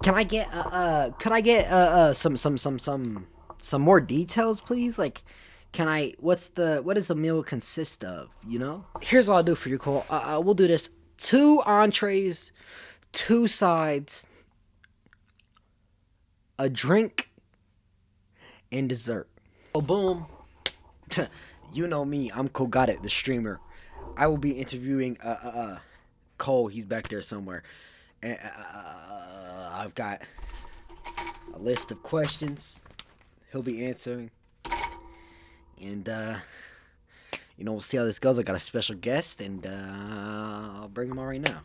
Can I get could I get some more details, please? Like, can I? What does the meal consist of? You know. Here's what I'll do for you, Cole. We'll do this: two entrees, two sides, a drink, and dessert. Oh, boom! You know me. I'm KoleGotIt, the streamer. I will be interviewing Cole. He's back there somewhere, and I've got a list of questions he'll be answering. And, we'll see how this goes. I got a special guest, and I'll bring him on right now.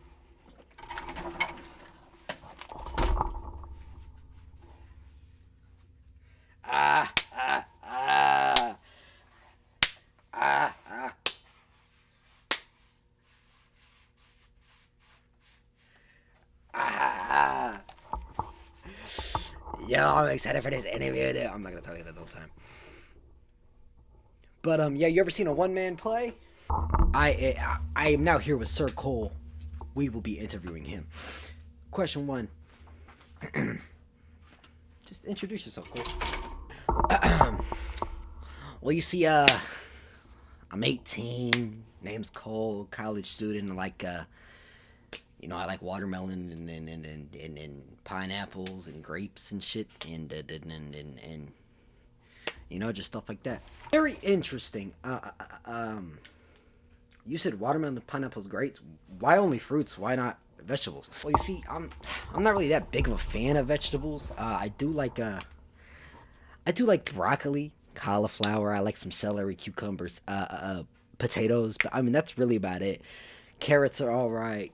Ah, ah, ah, ah, ah, ah. Yo, I'm excited for this interview. Dude. I'm not gonna tell you that the whole time. But yeah, you ever seen a one-man play? I am now here with Sir Cole. We will be interviewing him. Question one. Just introduce yourself, Cole. Well, you see, I'm 18. Name's Cole, college student. I like watermelon and pineapples and grapes and shit and just stuff like that. Very interesting. You said watermelon, pineapples, grapes. Why only fruits? Why not vegetables? Well, you see, I'm not really that big of a fan of vegetables. I do like broccoli, cauliflower. I like some celery, cucumbers, potatoes. But I mean, that's really about it. Carrots are all right,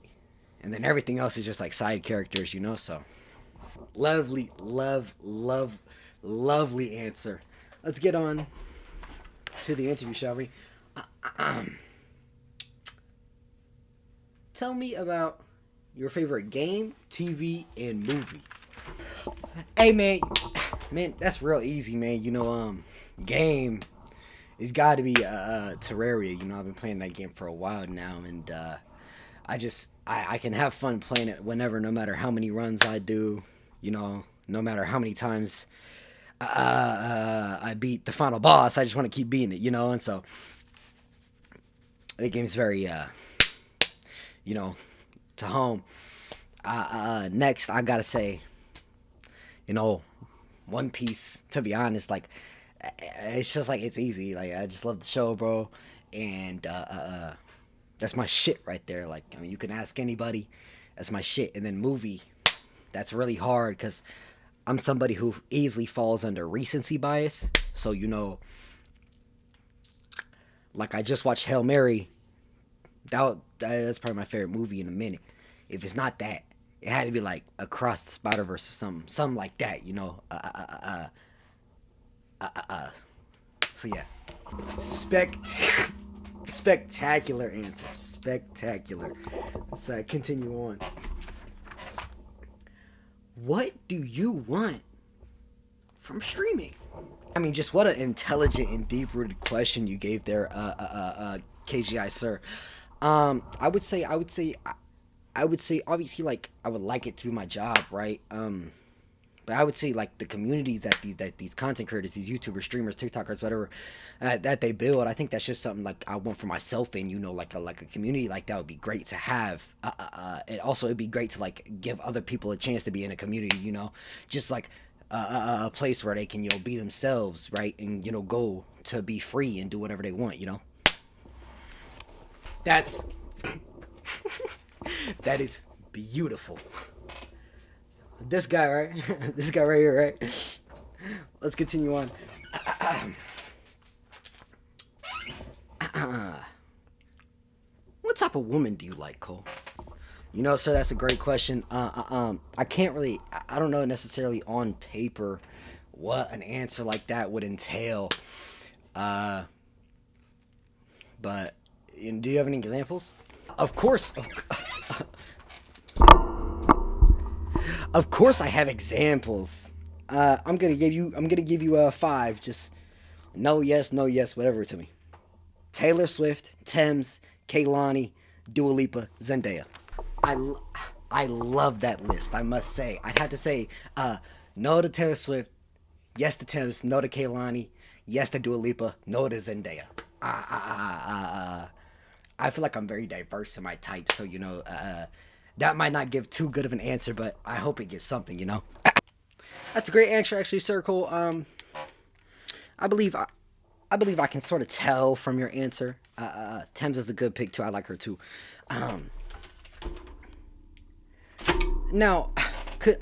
and then everything else is just like side characters, So, lovely, lovely answer. Let's get on to the interview, shall we? Tell me about your favorite game, TV, and movie. Hey, man, that's real easy, man. Game. It's got to be Terraria. I've been playing that game for a while now, and I can have fun playing it whenever, no matter how many runs I do. No matter how many times I beat the final boss, I just want to keep beating it. And so the game's very to home. Next, I gotta say, One Piece. To be honest, like it's just like it's easy. Like I just love the show, bro, and that's my shit right there. Like I mean, you can ask anybody, that's my shit. And then movie, that's really hard because I'm somebody who easily falls under recency bias. So like I just watched Hail Mary. That's probably my favorite movie in a minute. If it's not that, it had to be like Across the Spider Verse or something like that. So yeah, spect spectacular answer, spectacular. Let's continue on. What do you want from streaming? I mean, just what an intelligent and deep-rooted question you gave there, KGI sir. I would say, obviously, like I would like it to be my job, right? But I would say like the communities that these content creators, these YouTubers, streamers, TikTokers, whatever, that they build. I think that's just something like I want for myself, and like a community like that would be great to have. And also it'd be great to like give other people a chance to be in a community, just like a place where they can be themselves, right, and go to be free and do whatever they want. That's that is beautiful. This guy, right? This guy right here, right? Let's continue on. What type of woman do you like, Cole? Sir, that's a great question. I can't really, I don't know necessarily on paper what an answer like that would entail. Uh, but do you have any examples? Of course, of course, I have examples. I'm gonna give you five. Just no, yes, no, yes, whatever to me. Taylor Swift, Thames, Kaylani, Dua Lipa, Zendaya. I, I love that list. I must say, I'd have to say, no to Taylor Swift, yes to Tim's, no to Kaylani, yes to Dua Lipa, no to Zendaya. I feel like I'm very diverse in my type, so that might not give too good of an answer, but I hope it gives something. That's a great answer, actually, Sir Cole. I believe I believe I can sort of tell from your answer. Thames is a good pick too. I like her too. Um, Now,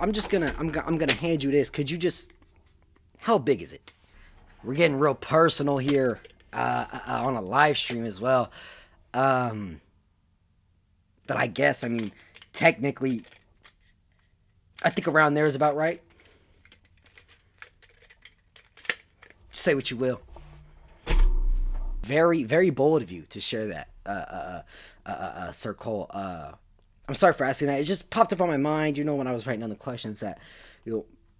I'm gonna hand you this. Could you just how big is it? We're getting real personal here on a live stream as well. Um, but I mean, technically, I think around there is about right. Say what you will. Very, very bold of you to share that, Sir Cole. I'm sorry for asking that. It just popped up on my mind, when I was writing down the questions that,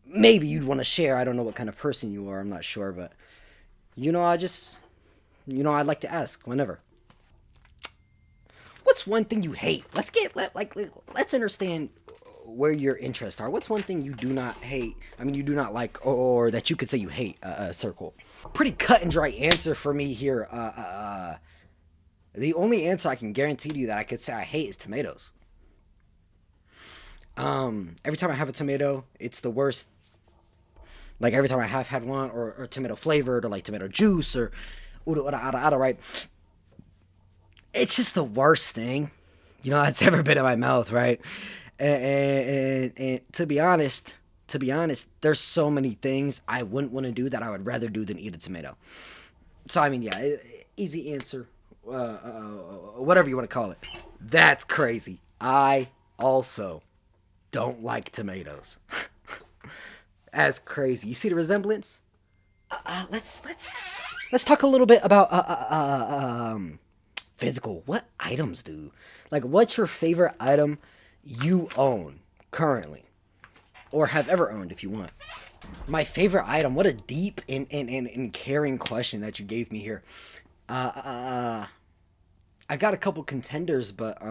maybe you'd want to share. I don't know what kind of person you are. I'm not sure, but I just, I'd like to ask whenever. What's one thing you hate? Let's understand where your interests are. What's one thing you do not hate? I mean, you do not like, or that you could say you hate. Circle. Pretty cut and dry answer for me here. The only answer I can guarantee to you that I could say I hate is tomatoes. Every time I have a tomato, it's the worst. Like every time I have had one, or tomato flavored, or like tomato juice, or right? It's just the worst thing, that's ever been in my mouth, right? And to be honest, there's so many things I wouldn't want to do that I would rather do than eat a tomato. So I mean, yeah, easy answer, whatever you want to call it. That's crazy. I also don't like tomatoes. That's crazy. You see the resemblance? Let's talk a little bit about physical. What items do? Like, what's your favorite item you own currently, or have ever owned, if you want? My favorite item. What a deep and caring question that you gave me here. I got a couple contenders, but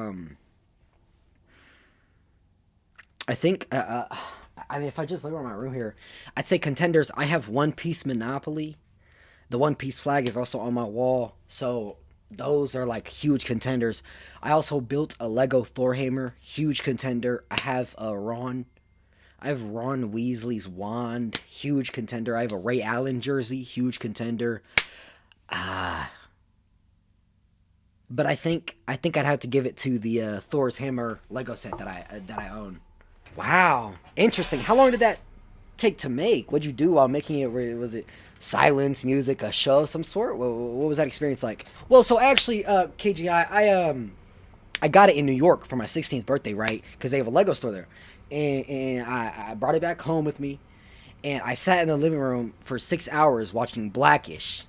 I think I mean, if I just look around my room here, I'd say contenders. I have One Piece Monopoly. The One Piece flag is also on my wall, so those are like huge contenders. I also built a Lego Thor hammer, huge contender. I have Ron Weasley's wand, huge contender. I have a Ray Allen jersey, huge contender. But I think I'd have to give it to the Thor's hammer Lego set that I own. Wow, interesting. How long did that take to make? What'd you do while making it? Was it silence, music, a show of some sort? What was that experience like? Well, so actually, KGI, I got it in New York for my 16th birthday, right? Because they have a Lego store there, and I brought it back home with me, and I sat in the living room for 6 hours watching Blackish,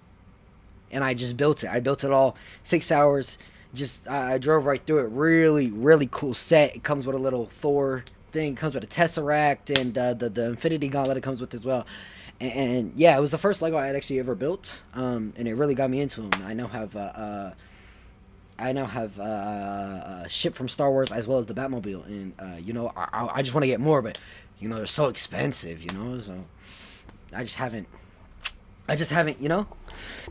and I just built it. I built it all 6 hours. Just I drove right through it. Really, really cool set. It comes with a little Thor thing. It comes with a Tesseract and the Infinity Gauntlet it comes with as well. And yeah, it was the first Lego I had actually ever built, and it really got me into them. I now have ship from Star Wars as well as the Batmobile, and I just want to get more, but they're so expensive, so I just haven't.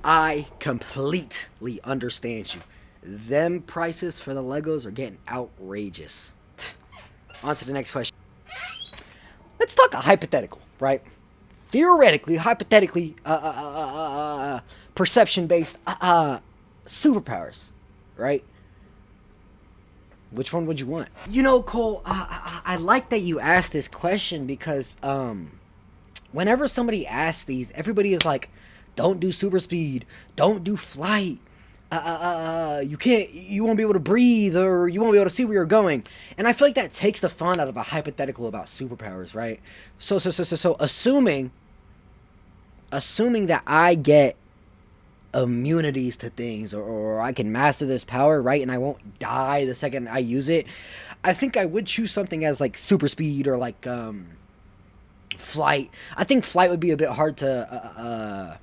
I completely understand you. Them prices for the Legos are getting outrageous. On to the next question. Let's talk a hypothetical, right? Theoretically, hypothetically, perception-based superpowers, right? Which one would you want? Cole, I like that you asked this question because whenever somebody asks these, everybody is like, don't do super speed, don't do flight, you won't be able to breathe, or you won't be able to see where you're going. And I feel like that takes the fun out of a hypothetical about superpowers, right? So assuming that I get immunities to things, or I can master this power, right, and I won't die the second I use it, I think I would choose something as like super speed, or like flight. I think flight would be a bit hard to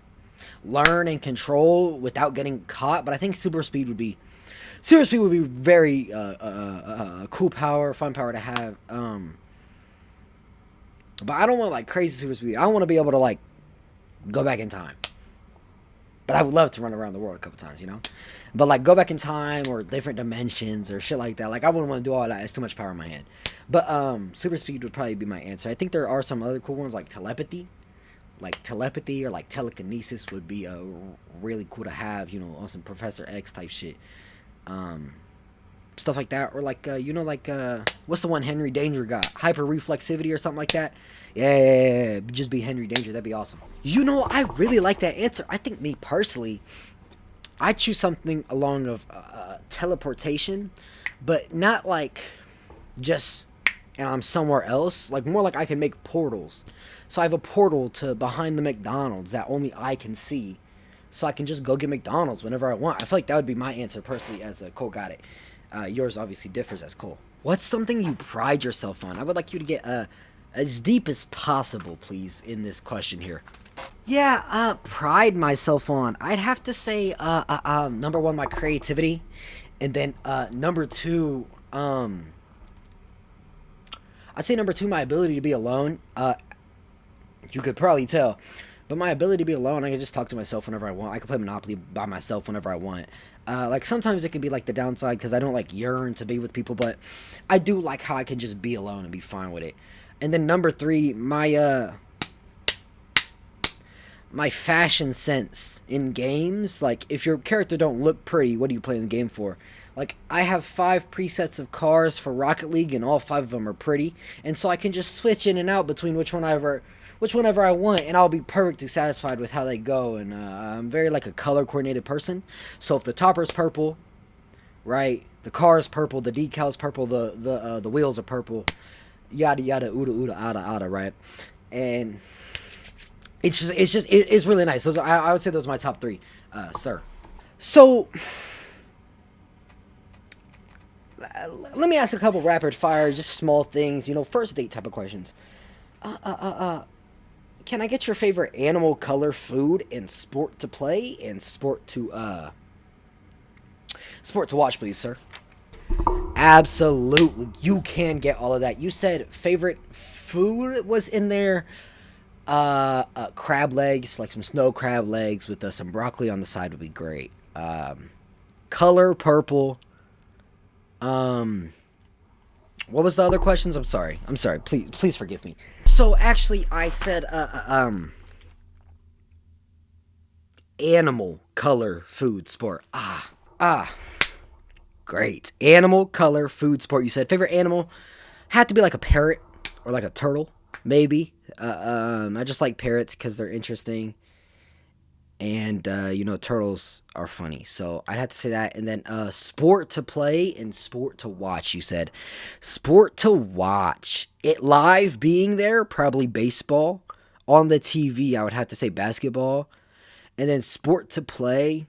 learn and control without getting caught, but I think super speed would be Super speed would be very cool power, fun power to have. But I don't want like crazy super speed. I don't want to be able to like go back in time. But I would love to run around the world a couple times, you know. But like go back in time or different dimensions or shit like that. Like I wouldn't want to do all that. It's too much power in my hand. But super speed would probably be my answer. I think there are some other cool ones like telepathy. Like telepathy or like telekinesis would be really cool to have, you know, on some Professor X type shit. Um, Stuff like that, or like you know, like what's the one Henry Danger got? Hyper reflexivity or something like that. Yeah, just be Henry Danger. That'd be awesome. You know, I really like that answer. I think me personally, I choose something along of teleportation, but not like just and I'm somewhere else. Like more like I can make portals. So I have a portal to behind the McDonald's that only I can see. So I can just go get McDonald's whenever I want. I feel like that would be my answer personally as a Cole got it. Yours obviously differs as Cole. What's something you pride yourself on? I would like you to get as deep as possible, please, in this question here. Yeah, pride myself on. I'd have to say, number one, my creativity, and then number two, I'd say number two, my ability to be alone. You could probably tell, but my ability to be alone, I can just talk to myself whenever I want. I can play Monopoly by myself whenever I want. Like sometimes it can be like the downside because I don't like yearn to be with people, but I do like how I can just be alone and be fine with it. And then number three, my fashion sense in games. Like if your character don't look pretty, what are you playing the game for? Like I have 5 presets of cars for Rocket League and all 5 of them are pretty, and so I can just switch in and out between whichever I want, and I'll be perfectly satisfied with how they go. And I'm very like a color coordinated person. So if the topper's purple, right, the car's purple, the decal's purple, the wheels are purple, yada yada, ooda ooda, ada ada, right, and it's really nice. Those I would say those are my top 3, sir. So let me ask a couple rapid fire, just small things, you know, first date type of questions. Can I get your favorite animal, color, food, and sport to play and sport to watch, please, sir? Absolutely, you can get all of that. You said favorite food was in there. Crab legs, like some snow crab legs with some broccoli on the side would be great. Color purple. What was the other questions? I'm sorry. Please forgive me. So actually, I said animal, color, food, sport. Great. Animal, color, food, sport. You said favorite animal had to be like a parrot or like a turtle, maybe. I just like parrots because they're interesting, and you know, turtles are funny. So I'd have to say that. And then sport to play and sport to watch. You said sport to watch. It live being there, probably baseball. On the TV, I would have to say basketball. And then sport to play,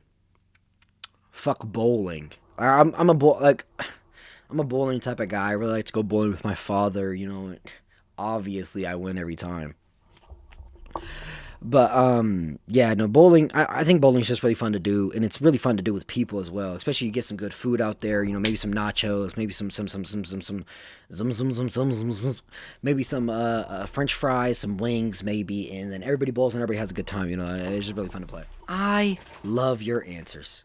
fuck bowling. I'm a bowling type of guy. I really like to go bowling with my father. You know, obviously I win every time. But yeah, no, bowling. I think bowling's just really fun to do, and it's really fun to do with people as well. Especially you get some good food out there. You know, maybe some nachos, maybe maybe some French fries, some wings, maybe, and then everybody bowls and everybody has a good time. You know, it's just really fun to play. I love your answers.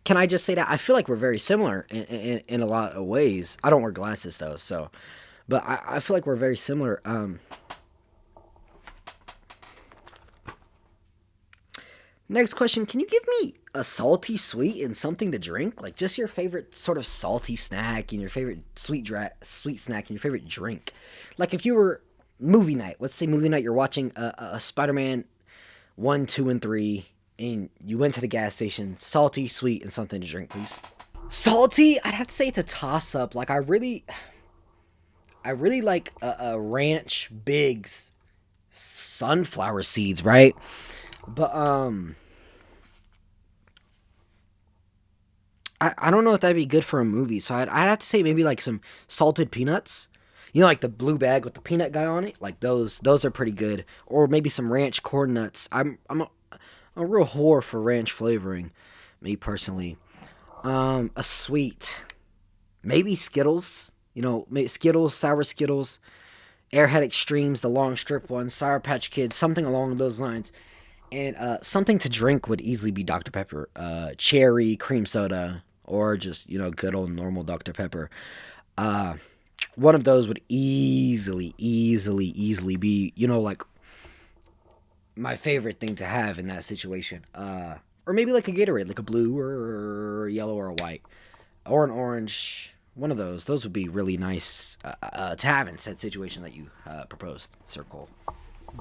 Can I just say that I feel like we're very similar in a lot of ways. I don't wear glasses though, so, but I feel like we're very similar. Next question, can you give me a salty sweet and something to drink? Like just your favorite sort of salty snack and your favorite sweet snack and your favorite drink. Like if you were movie night, let's say movie night, you're watching a Spider-Man 1, 2, and 3, and you went to the gas station, salty, sweet, and something to drink, please. Salty, I'd have to say it's a toss-up. Like I really like a Ranch Biggs sunflower seeds, right? But I don't know if that'd be good for a movie, so I'd have to say maybe like some salted peanuts. You know, like the blue bag with the peanut guy on it. Like those are pretty good. Or maybe some ranch corn nuts. I'm a real whore for ranch flavoring, me personally. A sweet, maybe Skittles. You know, Skittles, sour Skittles, Airhead Extremes, the long strip ones, Sour Patch Kids, something along those lines. And something to drink would easily be Dr. Pepper, cherry, cream soda, or just, good old normal Dr. Pepper. Uh, One of those would easily be, like my favorite thing to have in that situation. Or maybe like a Gatorade, like a blue or yellow or a white or an orange. One of those. Those would be really nice to have in said situation that you proposed, Sir Cole.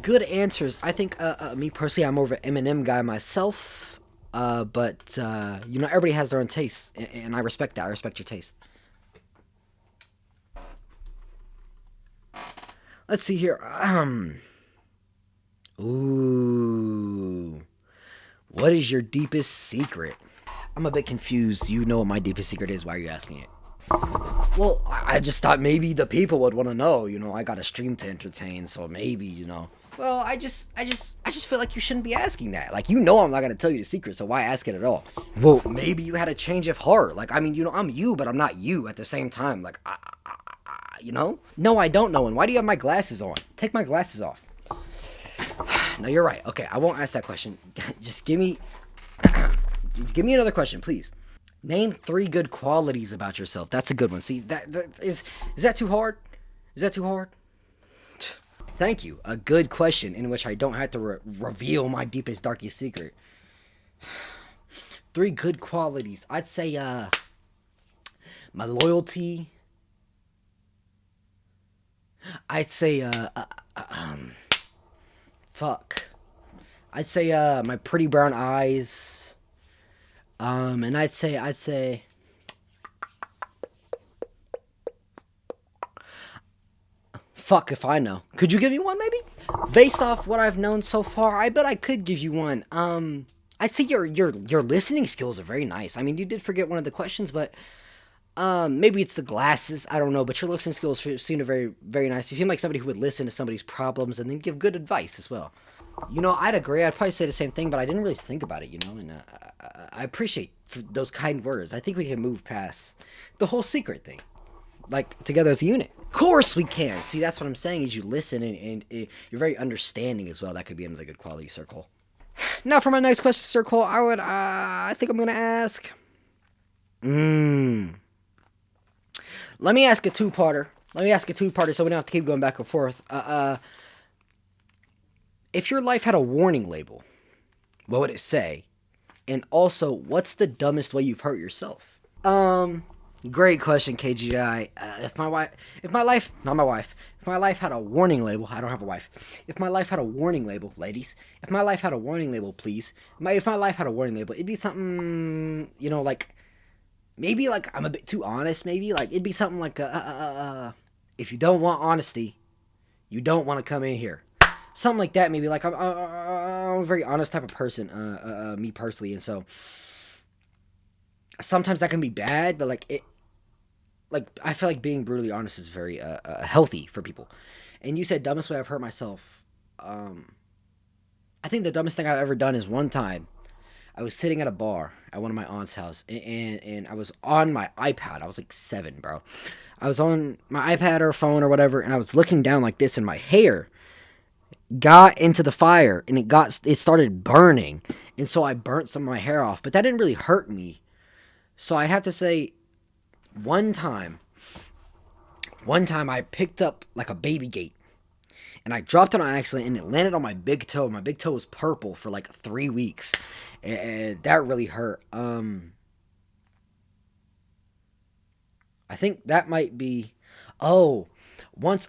Good answers. I think me personally, I'm more of an M&M guy myself. But everybody has their own taste, and I respect that. I respect your taste. Let's see here. Ooh, what is your deepest secret? I'm a bit confused. You know what my deepest secret is. Why are you asking it? Well, I just thought maybe the people would want to know. I got a stream to entertain, so maybe. Well, I just feel like you shouldn't be asking that. Like, I'm not gonna tell you the secret, so why ask it at all? Well, maybe you had a change of heart. Like, I mean, I'm you, but I'm not you at the same time. Like, No, I don't know. And why do you have my glasses on? Take my glasses off. No, you're right. Okay, I won't ask that question. Just give me, just give me another question, please. Name three good qualities about yourself. That's a good one. See, is that too hard? Is that too hard? Thank you. A good question in which I don't have to reveal my deepest, darkest secret. Three good qualities. I'd say my loyalty. I'd say fuck. I'd say my pretty brown eyes. And I'd say fuck if I know. Could you give me one maybe? Based off what I've known so far, I bet I could give you one. I'd say your listening skills are very nice. I mean, you did forget one of the questions, but maybe it's the glasses. I don't know, but your listening skills seem to very very nice. You seem like somebody who would listen to somebody's problems and then give good advice as well. I'd agree. I'd probably say the same thing, but I didn't really think about it. And I appreciate those kind words. I think we can move past the whole secret thing, like together as a unit. Of course we can. See, that's what I'm saying. Is you listen and you're very understanding as well. That could be another good quality, Circle. Now for my next question, Circle, I think I'm gonna ask. Mmm. Let me ask a two-parter. So we don't have to keep going back and forth. If your life had a warning label, what would it say? And also, what's the dumbest way you've hurt yourself? Great question, KGI. If my life had a warning label, I don't have a wife. If my life had a warning label, ladies, if my life had a warning label, please. If my life had a warning label, it'd be something, like, maybe like I'm a bit too honest, maybe. Like, it'd be something like, if you don't want honesty, you don't want to come in here. Something like that, maybe. Like, I'm a very honest type of person, me personally, and so sometimes that can be bad, but I feel like being brutally honest is very healthy for people. And you said dumbest way I've hurt myself. I think the dumbest thing I've ever done is one time I was sitting at a bar at one of my aunt's house, and I was on my iPad. I was like 7, bro. I was on my iPad or phone or whatever, and I was looking down like this, and my hair got into the fire, and it started burning, and so I burnt some of my hair off. But that didn't really hurt me. So I'd have to say, one time, I picked up like a baby gate, and I dropped it on accident, and it landed on my big toe. My big toe was purple for like 3 weeks, and that really hurt. I think that might be. Oh, once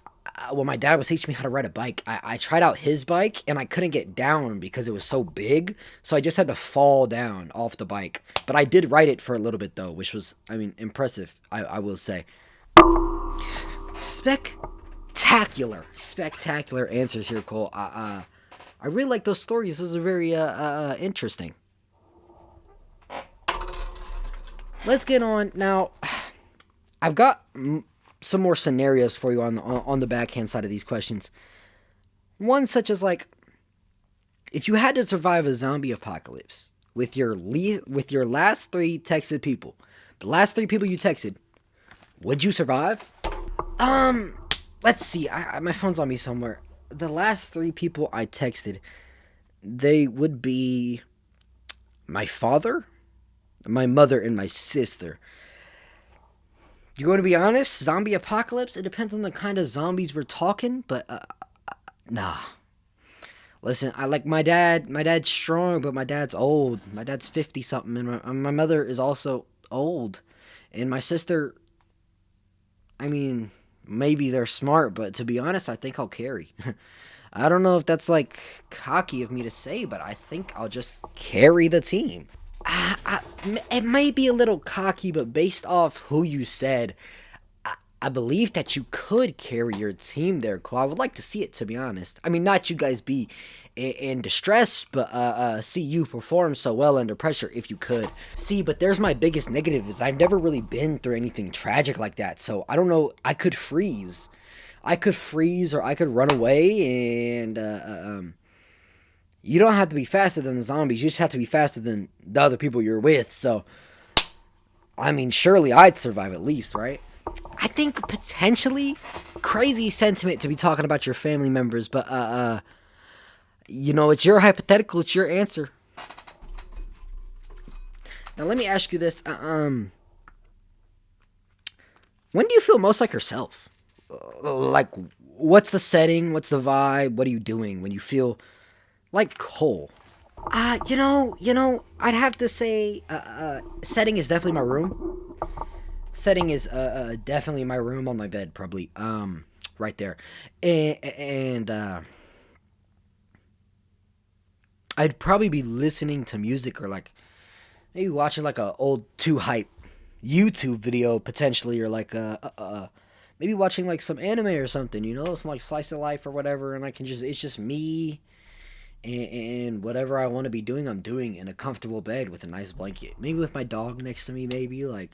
when my dad was teaching me how to ride a bike, I tried out his bike and I couldn't get down because it was so big. So I just had to fall down off the bike. But I did ride it for a little bit though, which was, I mean, impressive. I will say. Spectacular answers here, Cole. I really like those stories. Those are very interesting. Let's get on now. I've got some more scenarios for you on the backhand side of these questions. One such as like, if you had to survive a zombie apocalypse with your last 3 texted people, The last three people you texted, would you survive? Let's see. My phone's on me somewhere. The last three people I texted, they would be my father, my mother, and my sister. You going to be honest? Zombie apocalypse? It depends on the kind of zombies we're talking, but nah. Listen, I like my dad. My dad's strong, but my dad's old. My dad's 50 something, and my mother is also old. And my sister, I mean, maybe they're smart, but to be honest, I think I'll carry. I don't know if that's like cocky of me to say, but I think I'll just carry the team. It may be a little cocky, but based off who you said, I believe that you could carry your team there, Cole. I would like to see it, to be honest. I mean, not you guys be in distress, but see you perform so well under pressure if you could. See, but there's my biggest negative is I've never really been through anything tragic like that, so I don't know. I could freeze. Or I could run away, and you don't have to be faster than the zombies. You just have to be faster than the other people you're with. So, I mean, surely I'd survive at least, right? I think potentially crazy sentiment to be talking about your family members, but it's your hypothetical, it's your answer. Now let me ask you this: when do you feel most like yourself? Like, what's the setting? What's the vibe? What are you doing when you feel like Cole? I'd have to say, setting is definitely my room. Setting is definitely my room on my bed, probably right there, and I'd probably be listening to music or like maybe watching like a old too hype YouTube video potentially, or like maybe watching like some anime or something, some like slice of life or whatever, and it's just me and whatever I want to be doing, I'm doing in a comfortable bed with a nice blanket, maybe with my dog next to me, maybe like.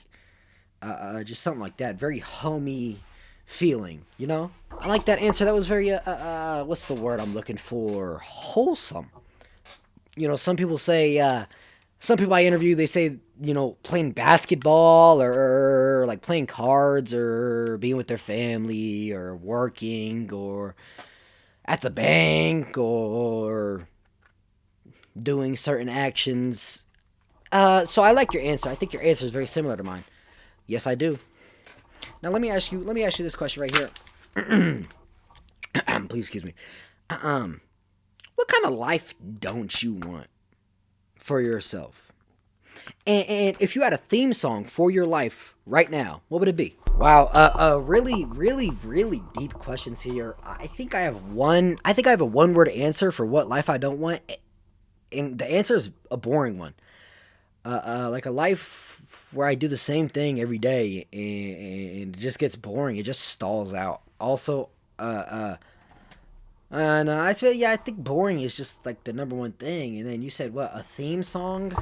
Just something like that. Very homey feeling, I like that answer. That was very, what's the word I'm looking for? Wholesome. Some people I interview, they say, playing basketball or like playing cards or being with their family or working or at the bank or doing certain actions. So I like your answer. I think your answer is very similar to mine. Yes, I do. Now let me ask you this question right here. Please excuse me. What kind of life don't you want for yourself? And if you had a theme song for your life right now, what would it be? Wow, really, really, really deep questions here. I think I have a one-word answer for what life I don't want, and the answer is a boring one. Like a life where I do the same thing every day and it just gets boring. It just stalls out. Also, no, I think boring is just like the number one thing. And then you said what, a theme song?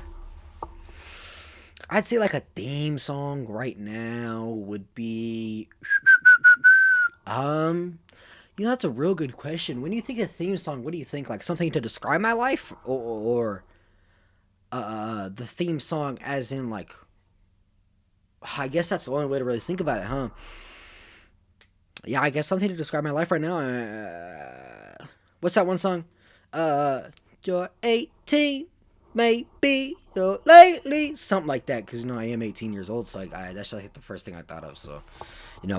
I'd say like a theme song right now would be, that's a real good question. When you think of theme song, what do you think? Like something to describe my life, or the theme song as in like, I guess that's the only way to really think about it, huh? Yeah, I guess something to describe my life right now. What's that one song? You're 18, maybe you're lately, something like that. Because I am 18 years old, so that's like the first thing I thought of. So,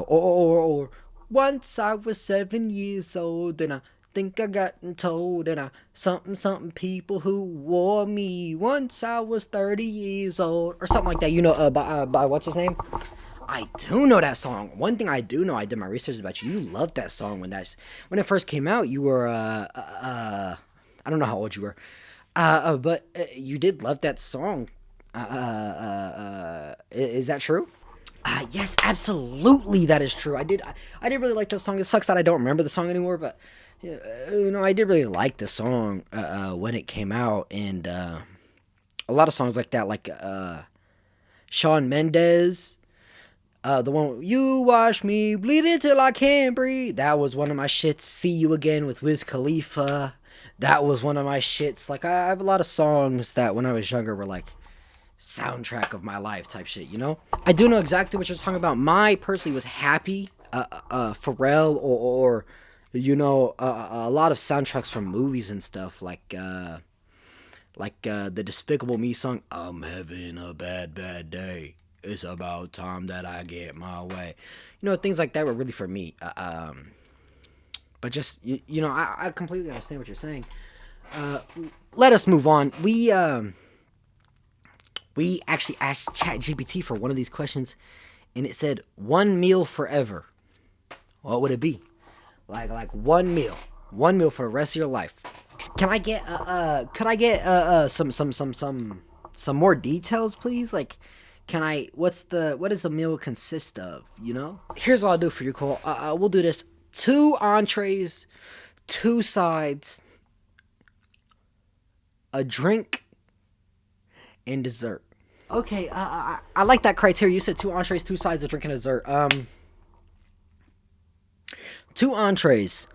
or once I was 7 years old and I think I gotten told, and I something people who wore me once I was 30 years old, or something like that. By what's his name? I do know that song. One thing I do know, I did my research about you. You loved that song when it first came out. You were I don't know how old you were, but you did love that song. Is that true? Yes, absolutely, that is true. I did really like that song. It sucks that I don't remember the song anymore, but I did really like the song when it came out, and a lot of songs like that, like Shawn Mendes, the one "You Watch Me Bleed Until I Can't Breathe." That was one of my shits. "See You Again" with Wiz Khalifa. That was one of my shits. Like I have a lot of songs that when I was younger were like soundtrack of my life type shit, you know? I do know exactly what you're talking about. My personally was Happy, Pharrell, or a lot of soundtracks from movies and stuff like the Despicable Me song, "I'm having a bad, bad day. It's about time that I get my way." Things like that were really for me. But just I completely understand what you're saying. Uh, Let us move on. We actually asked ChatGPT for one of these questions, and it said one meal forever. What would it be? Like one meal for the rest of your life. Can I get some more details, please? Like, what does the meal consist of? Here's what I'll do for you, Cole. We'll do this: two entrees, two sides, a drink, and dessert. Okay, I like that criteria. You said two entrees, two sides, a drink, and dessert. Two entrees.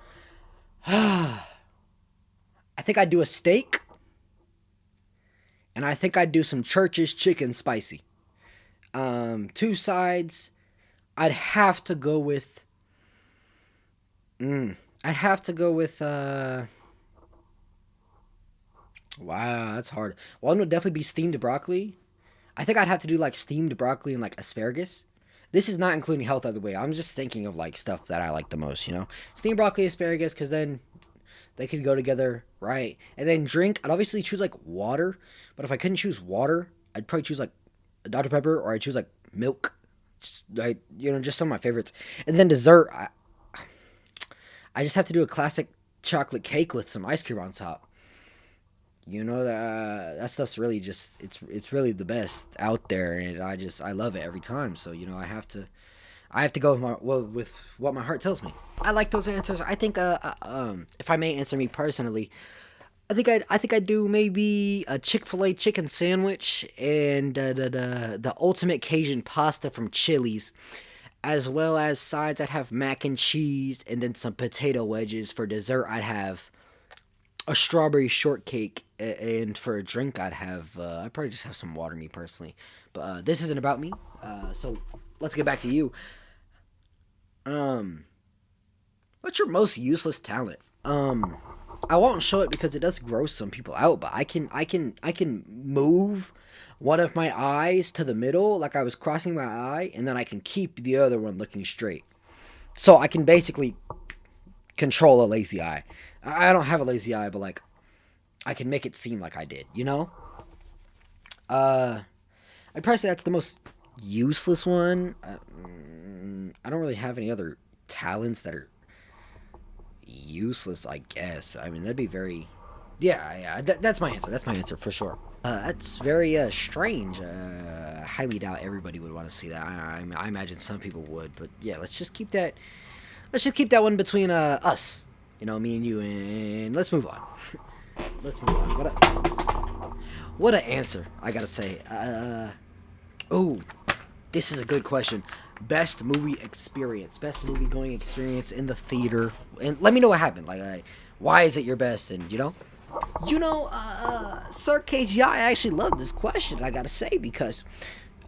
I think I'd do a steak, and I think I'd do some Church's chicken spicy. Two sides. I'd have to go with. I'd have to go with. Wow, that's hard. One would definitely be steamed broccoli. I think I'd have to do like steamed broccoli and like asparagus. This is not including health other way. I'm just thinking of like stuff that I like the most. Steamed broccoli, asparagus, because then they could go together, right? And then drink, I'd obviously choose like water. But if I couldn't choose water, I'd probably choose like Dr. Pepper, or I'd choose like milk. Just some of my favorites. And then dessert, I just have to do a classic chocolate cake with some ice cream on top. That stuff's really just it's really the best out there, and I love it every time. So I have to go with what my heart tells me. I like those answers. I think if I may answer me personally, I think I'd do maybe a Chick-fil-A chicken sandwich and the ultimate Cajun pasta from Chili's, as well as sides. I'd have mac and cheese and then some potato wedges. For dessert, I'd have a strawberry shortcake, and for a drink, I'd probably just have some water, me personally. But this isn't about me, so let's get back to you. Um, what's your most useless talent? I won't show it because it does gross some people out, but I can move one of my eyes to the middle, like I was crossing my eye, and then I can keep the other one looking straight. So I can basically control a lazy eye. I don't have a lazy eye, but like I can make it seem like I did. Uh, I'd probably say that's the most useless one. I don't really have any other talents that are useless, I guess. I mean, that'd be very. Yeah, yeah. That's my answer. That's my answer for sure. That's very strange. I highly doubt everybody would want to see that. I imagine some people would, but yeah, let's just keep that. Let's just keep that one between us. Me and you, and let's move on. Let's move on. What a answer, I gotta say. Oh, this is a good question. Best movie experience, best movie going experience in the theater, and let me know what happened. Like, why is it your best? And Sir KGI, I actually love this question. I gotta say, because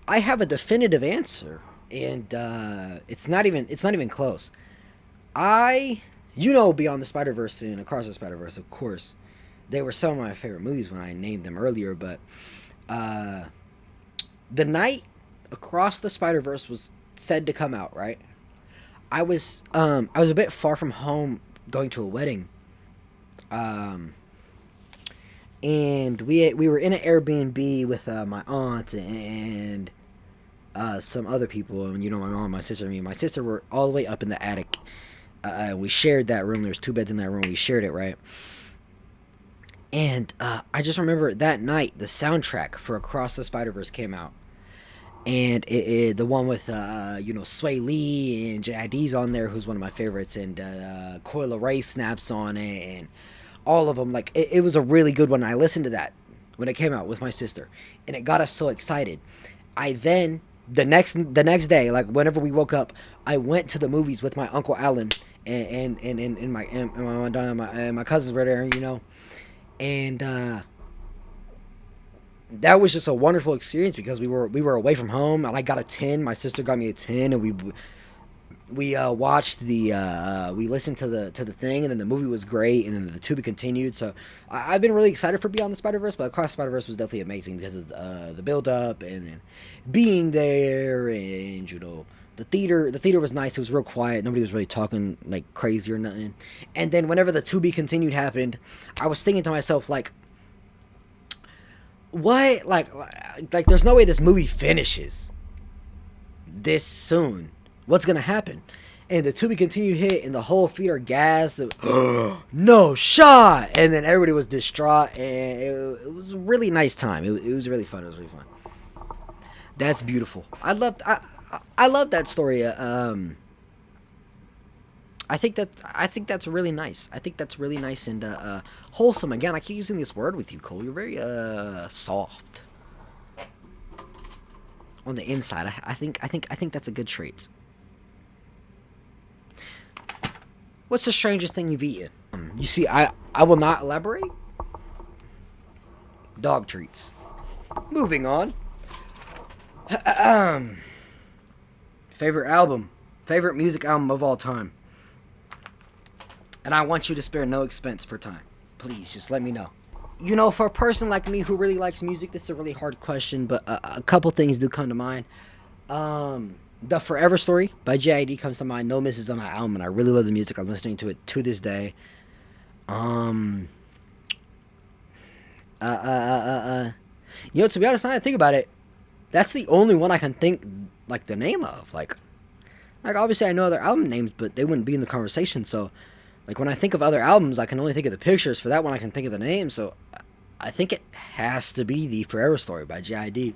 I have a definitive answer, and it's not even close. Beyond the Spider Verse and Across the Spider Verse, of course, they were some of my favorite movies when I named them earlier. But uh, the night Across the Spider Verse was said to come out, right? I was a bit far from home, going to a wedding, um, and we were in an Airbnb with my aunt and some other people, and my mom, my sister, and me. My sister were all the way up in the attic. We shared that room. There's two beds in that room. We shared it, right? And I just remember that night the soundtrack for Across the Spider Verse came out, and the one with Sway Lee and JID's on there, who's one of my favorites, and Coil Ray snaps on it, and all of them. Like, it was a really good one. I listened to that when it came out with my sister, and it got us so excited. I then the next day, like whenever we woke up, I went to the movies with my uncle Alan and my cousins were there, and that was just a wonderful experience because we were away from home, and I got a 10. My sister got me a 10, and we watched we listened to the thing, and then the movie was great, and then the to be continued. So I've been really excited for Beyond the Spider Verse, but Across the Spider Verse was definitely amazing because of the build up, and then being there, and the theater was nice. It was real quiet. Nobody was really talking like crazy or nothing. And then whenever the to be continued happened, I was thinking to myself like, what, like there's no way this movie finishes this soon. What's gonna happen? And the to be continued hit, and the whole theater gasped. No shot! And then everybody was distraught, and it was a really nice time. It was really fun. It was really fun. That's beautiful. I love that story. I think that's really nice. I think that's really nice and wholesome. Again, I keep using this word with you, Cole. You're very soft on the inside. I think that's a good trait. What's the strangest thing you've eaten? You see, I will not elaborate. Dog treats. Moving on. Favorite album. Favorite music album of all time. And I want you to spare no expense for time. Please, just let me know. You know, for a person like me who really likes music, this is a really hard question, but a couple things do come to mind. The Forever Story by JID comes to mind. No misses on that album, and I really love the music. I'm listening to it to this day. You know, to be honest, now that I think about it, that's the only one I can think like the name of. Like obviously I know other album names, but they wouldn't be in the conversation. So, like when I think of other albums, I can only think of the pictures. For that one, I can think of the name. So, I think it has to be the Forever Story by JID.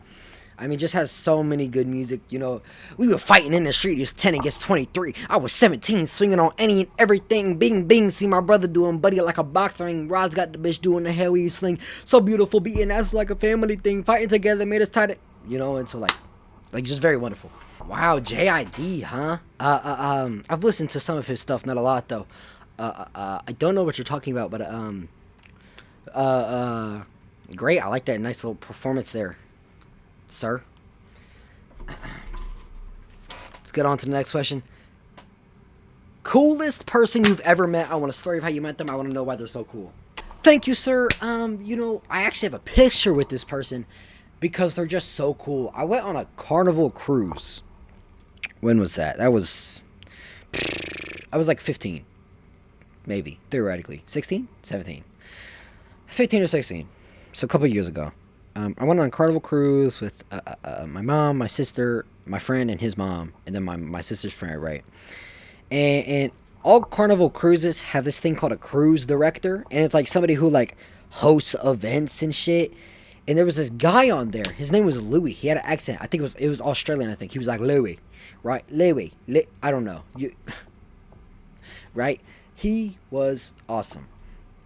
I mean, just has so many good music. You know, we were fighting in the street. It's 10 against 23. I was 17, swinging on any and everything. Bing, bing. See my brother doing buddy like a boxer ring. Rod's got the bitch doing the hell we sling. So beautiful, beating ass like a family thing. Fighting together made us tight. You know, and so like just very wonderful. Wow, JID, huh? I've listened to some of his stuff, not a lot though. I don't know what you're talking about, but great. I like that nice little performance there, sir. Let's get on to the next question. Coolest person you've ever met. I want a story of how you met them. I want to know why they're so cool. Thank you, sir. You know, I actually have a picture with this person because they're just so cool. I went on a Carnival cruise. When was that? I was like 15. Maybe, theoretically. 16? 17. 15 or 16. So a couple years ago. I went on a Carnival cruise with my mom, my sister, my friend, and his mom. And then my sister's friend, right? And all Carnival cruises have this thing called a cruise director. And it's like somebody who like hosts events and shit. And there was this guy on there. His name was Louis. He had an accent. I think it was Australian, I think. He was like, Louis. Right? Louis. I don't know. Right? He was awesome.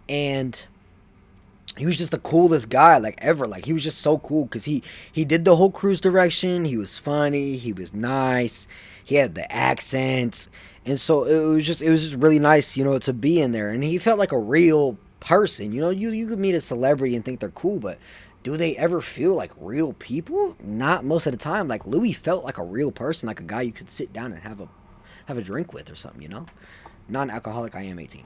And he was just the coolest guy, like, ever. Like, he was just so cool because he did the whole cruise direction. He was funny. He was nice. He had the accents. And so it was just really nice, you know, to be in there. And he felt like a real person. You know, you could meet a celebrity and think they're cool, but do they ever feel like real people? Not most of the time. Like, Louis felt like a real person, like a guy you could sit down and have a drink with or something, you know? Non-alcoholic, I am 18.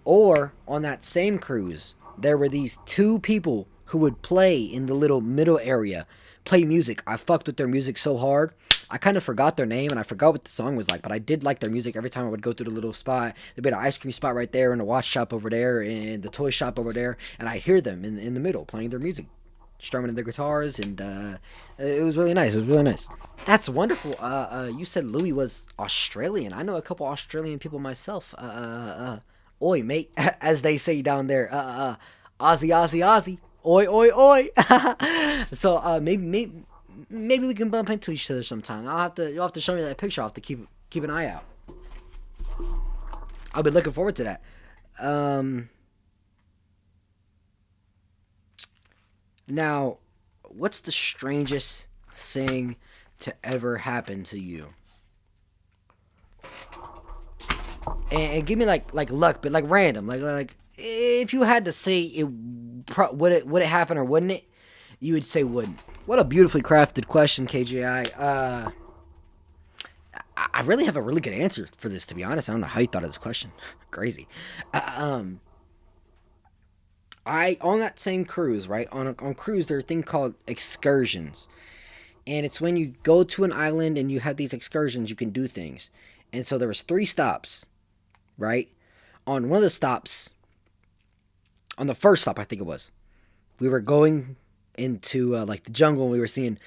Or on that same cruise, there were these two people who would play in the little middle area, play music. I fucked with their music so hard. I kind of forgot their name and I forgot what the song was like, but I did like their music every time I would go through the little spot. There'd be an ice cream spot right there and a watch shop over there and the toy shop over there, and I'd hear them in the middle playing their music, strumming their guitars, and it was really nice. It was really nice. That's wonderful. You said Louis was Australian. I know a couple Australian people myself. Oi, mate, as they say down there. Aussie, Aussie, Aussie. Oi, oi, oi. So maybe we can bump into each other sometime. You'll have to show me that picture. I'll have to keep an eye out. I'll be looking forward to that. Now, what's the strangest thing to ever happen to you? And give me like luck, but like random, like if you had to say it, would it happen or wouldn't it? You would say wouldn't. What a beautifully crafted question, KJI. I really have a really good answer for this, to be honest. I don't know how you thought of this question. Crazy. Uh, um, I on that same cruise, right? On cruise, there's a thing called excursions, and it's when you go to an island and you have these excursions, you can do things. And so there was three stops, right? On one of the stops, on the first stop, I think it was, we were going into like the jungle, and we were seeing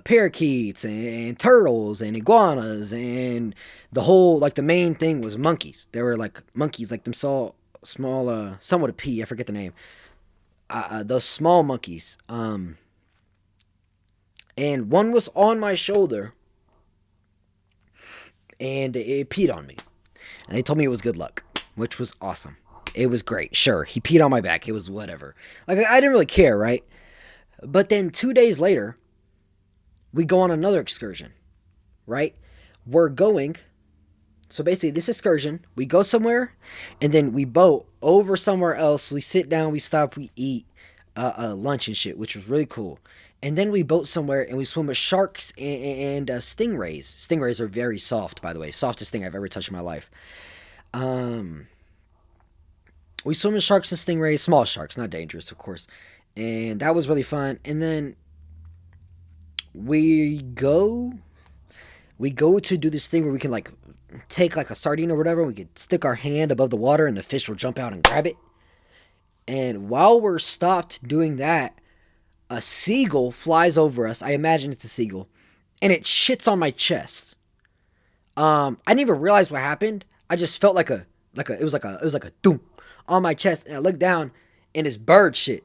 parakeets and turtles and iguanas, and the whole like the main thing was monkeys. There were like monkeys, like them small, some with a P. I forget the name. Those small monkeys. And one was on my shoulder, and it peed on me. And they told me it was good luck, which was awesome. It was great. Sure, he peed on my back. It was whatever. Like I didn't really care, right? But then 2 days later, we go on another excursion, right? We're going. So basically, this excursion, we go somewhere, and then we boat over somewhere else. We sit down, we stop, we eat lunch and shit, which was really cool. And then we boat somewhere, and we swim with sharks and stingrays. Stingrays are very soft, by the way. Softest thing I've ever touched in my life. Um, we swim with sharks and stingrays, small sharks, not dangerous, of course. And that was really fun. And then we go we go to do this thing where we can like take like a sardine or whatever. We could stick our hand above the water, and the fish will jump out and grab it. And while we're stopped doing that, a seagull flies over us. I imagine it's a seagull, and it shits on my chest. I didn't even realize what happened. I just felt like a doom on my chest, and I looked down, and this bird shit.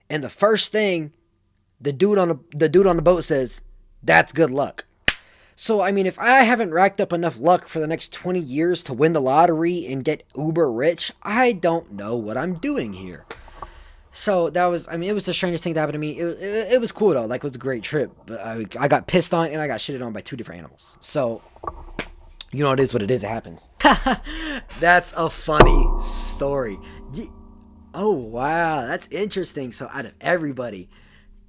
And the first thing the dude on the boat says, "That's good luck." So I mean, if I haven't racked up enough luck for the next 20 years to win the lottery and get uber rich, I don't know what I'm doing here. So that was, I mean, it was the strangest thing that happened to me. It was cool though. Like, it was a great trip. But I got pissed on, and I got shitted on by two different animals. So, you know, it is what it is. It happens. That's a funny story. Oh, wow. That's interesting. So out of everybody,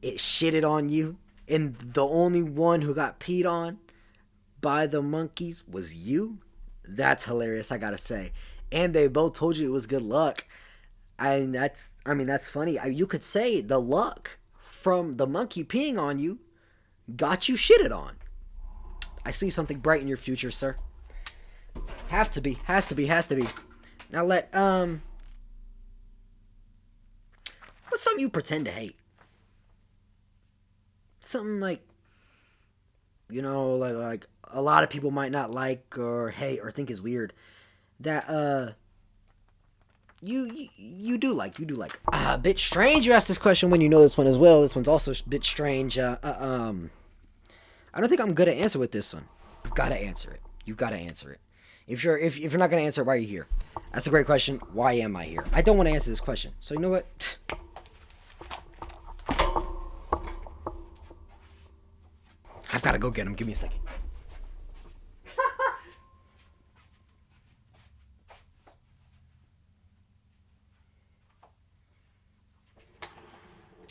it shitted on you, and the only one who got peed on by the monkeys was you? That's hilarious, I gotta say. And they both told you it was good luck. That's funny. You could say the luck from the monkey peeing on you got you shitted on. I see something bright in your future, sir. Have to be, has to be. Now what's something you pretend to hate? Something like, like a lot of people might not like or hate or think is weird. That you do like. A bit strange. You asked this question when you know this one as well. This one's also a bit strange. I don't think I'm good at answer with this one. You've got to answer it. If you're not gonna answer it, why are you here? That's a great question. Why am I here? I don't want to answer this question. So you know what? I've got to go get him. Give me a second.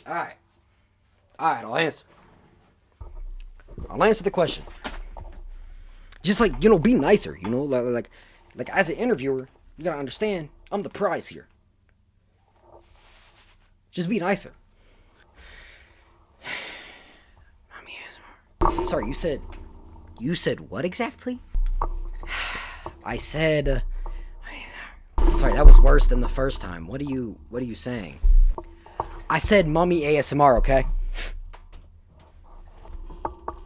All right. I'll answer. I'll answer the question. Just like, be nicer. Like as an interviewer, you gotta understand I'm the prize here. Just be nicer. Sorry, you said what exactly? I said, sorry, that was worse than the first time. What are you saying? I said mommy ASMR, okay?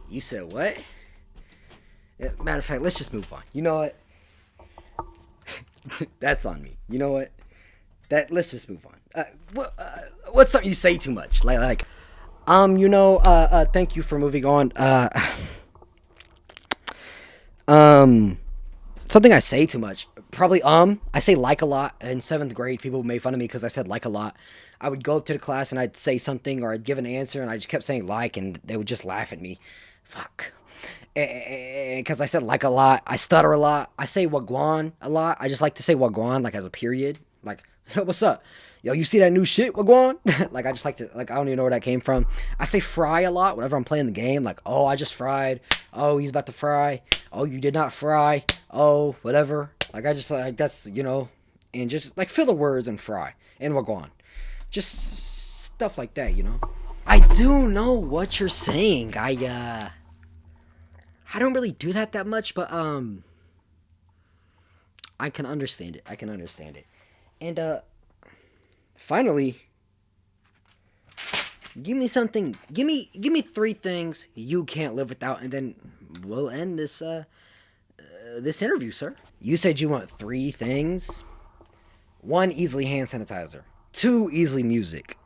You said what? Matter of fact, let's just move on. You know what? That's on me. You know what? Let's just move on. What's something you say too much? Thank you for moving on. Something I say too much. Probably, I say like a lot. In 7th grade, people made fun of me because I said like a lot. I would go up to the class and I'd say something or I'd give an answer and I just kept saying like, and they would just laugh at me. Fuck. Because I said like a lot. I stutter a lot. I say wagwan a lot. I just like to say wagwan like as a period. Like, what's up? Yo, you see that new shit? What going on? Like, I just like to, like, I don't even know where that came from. I say fry a lot whenever I'm playing the game. Like, oh, I just fried. Oh, he's about to fry. Oh, you did not fry. Oh, whatever. Like, I just, like, that's, and just, like, fill the words and fry. And we're gone. Just stuff like that, I do know what you're saying. I don't really do that much, but, I can understand it. I can understand it. And, finally, give me something. Give me three things you can't live without, and then we'll end this interview, sir. You said you want three things. One, easily hand sanitizer. Two, easily music.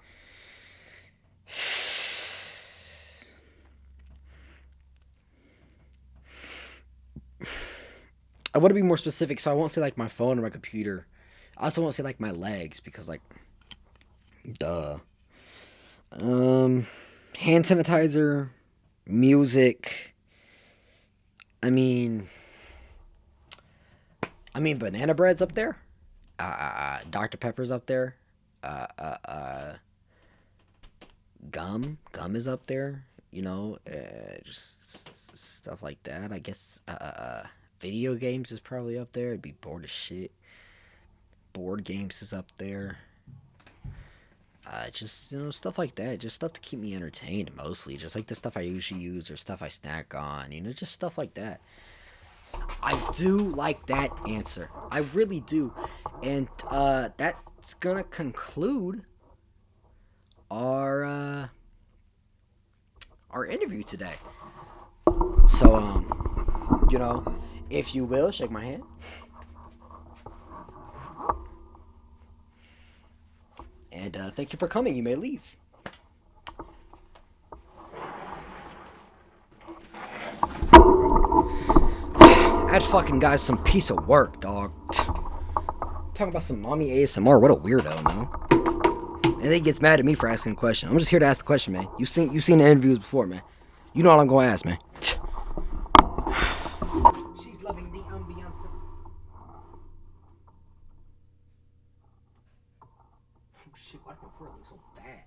I want to be more specific, so I won't say like my phone or my computer. I also won't say like my legs because like, duh. Um, Hand sanitizer, music. I mean, banana bread's up there. Dr. Pepper's up there. Uh, uh, uh, gum is up there. Just stuff like that. I guess. Video games is probably up there. I'd be bored as shit. Board games is up there. Just stuff like that. Just stuff to keep me entertained mostly. Just like the stuff I usually use or stuff I snack on. Just stuff like that. I do like that answer. I really do. And that's gonna conclude our our interview today. So if you will, shake my hand. And thank you for coming. You may leave. That fucking guy's some piece of work, dog. Talking about some mommy ASMR. What a weirdo, man. And then he gets mad at me for asking a question. I'm just here to ask the question, man. You seen the interviews before, man. You know what I'm gonna ask, man. She's loving the ambiance. Oh shit! Why do my forehead look so bad?